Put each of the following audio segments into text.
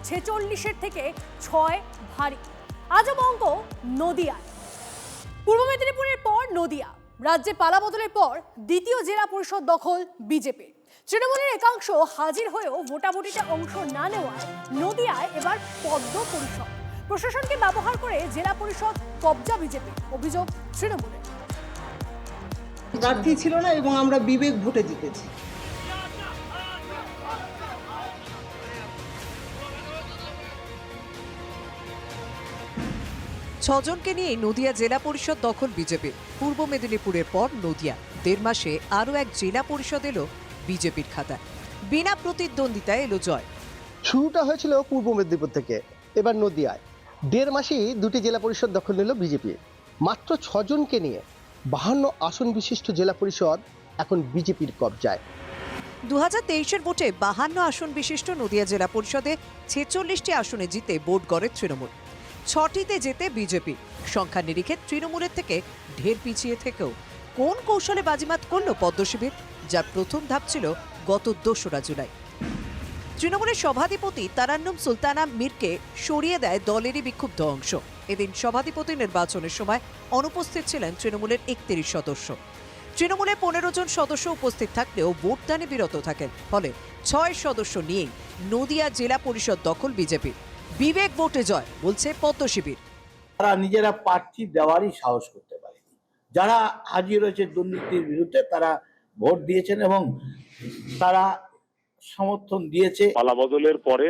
46-এর থেকে 6 ভারী। আজব অঙ্ক নদিয়ায়। পূর্ব মেদিনীপুরের পর নদিয়া। রাজ্যে পালাবদলের পর দ্বিতীয় জেলা পরিষদ দখল বিজেপি। তৃণমূলের একাংশ হাজির হয়েও ভোটাভুটিতে অংশ না নেওয়ায় নদিয়ায় এবার পদ্ম পরিষদ। প্রশাসনকে ব্যবহার করে জেলা পরিষদ কবজা বিজেপি, অভিযোগ তৃণমূলের। প্রার্থী ছিল না এবং আমরা বিবেক ভোটে জিতেছি। ছজনকে নিয়ে নদিয়া জেলা পরিষদ দখল বিজেপির। পূর্ব মেদিনীপুরের পর নদিয়া। 1.5 মাসে আরও এক জেলা পরিষদ এলো বিজেপির খাতায়। বিনা প্রতিদ্বন্দ্বিতায় এলো জয়। শুরুটা হয়েছিল পূর্ব মেদিনীপুর থেকে, এবার নদিয়ায় 1.5 মাসেই দুটি জেলা পরিষদ দখল নিল বিজেপি। মাত্র 6 জনকে নিয়ে 52 আসন বিশিষ্ট জেলা পরিষদ এখন বিজেপির কবজায়। 2023-এর ভোটে 52 আসন বিশিষ্ট নদিয়া জেলা পরিষদে 46টি আসনে জিতে বোর্ড গড়ে তৃণমূল। 6টিতে জেতে বিজেপি। সংখ্যা নিরিখে তৃণমূলের থেকে ঢের পিছিয়ে থেকেও কোন কৌশলে বাজিমাত করল পদ্ম শিবির, যার প্রথম ধাপ ছিল গত 2রা জুলাই। তৃণমূলের সভাধিপতি তারান্নুম সুলতানা মীরকে সরিয়ে দেয় দলেরই বিক্ষুব্ধ অংশ। এদিন সভাধিপতি নির্বাচনের সময় অনুপস্থিত ছিলেন তৃণমূলের 31 সদস্য। তৃণমূলের 15 জন সদস্য উপস্থিত থাকলেও ভোটদানে বিরত থাকেন। ফলে 6 সদস্য নিয়েই নদিয়া জেলা পরিষদ দখল বিজেপি। বিবেক ভোটে জয় বলছে পদ্ম শিবির। তারা নিজেরা প্রার্থী দেওয়ারই সাহস করতে পারেনি। যারা হাজির হয়েছে দুর্নীতির বিরুদ্ধে তারা ভোট দিয়েছেন এবং তারা সমর্থন দিয়েছে। পালাবদলের পরে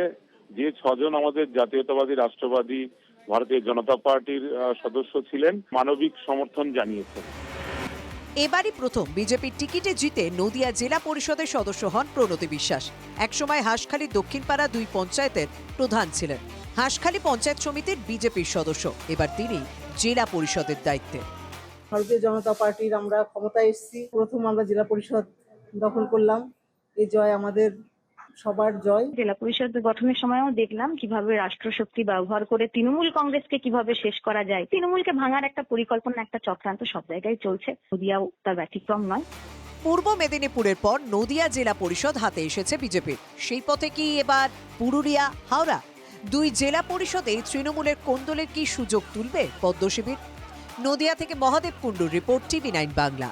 যে 6 জন আমাদের জাতীয়তাবাদী রাষ্ট্রবাদী ভারতীয় জনতা পার্টির সদস্য ছিলেন মানবিক সমর্থন জানিয়েছেন। এবারই প্রথম বিজেপির টিকিটে জিতে নদিয়া জেলা পরিষদের সদস্য হন প্রণতি বিশ্বাস। একসময় হাঁসখালী দক্ষিণপাড়া 2 পঞ্চায়েতের প্রধান ছিলেন। হাঁসখালী পঞ্চায়েত সমিতির বিজেপির সদস্য। এবার তিনি জেলা পরিষদের দায়িত্বে। ভারতীয় জনতা পার্টির আমরা ক্ষমতায় এসেছি, প্রথম আমরা জেলা পরিষদ দখল করলাম। এই জয় আমাদের সবার জয়। জেলা পরিষদ গঠনের সময়ও দেখলাম কিভাবে রাষ্ট্রশক্তি ব্যবহার করে তৃণমূল কংগ্রেসকে কিভাবে শেষ করা যায়। তৃণমূলকে ভাঙার একটা পরিকল্পনা, একটা চক্রান্ত সব জায়গায় চলছে। নদিয়াও তার ব্যতিক্রম নয়। পূর্ব মেদিনীপুরের পর নদিয়া জেলা পরিষদ হাতে এসেছে বিজেপির। সেই পথে কি এবার পুরুলিয়া, হাওড়া 2 জেলা পরিষদে তৃণমূলের কোন্দলের কি সুযোগ তুলবে পদ্ম শিবির? নদিয়া থেকে মহাদেব কুণ্ডুর রিপোর্ট, TV9 বাংলা।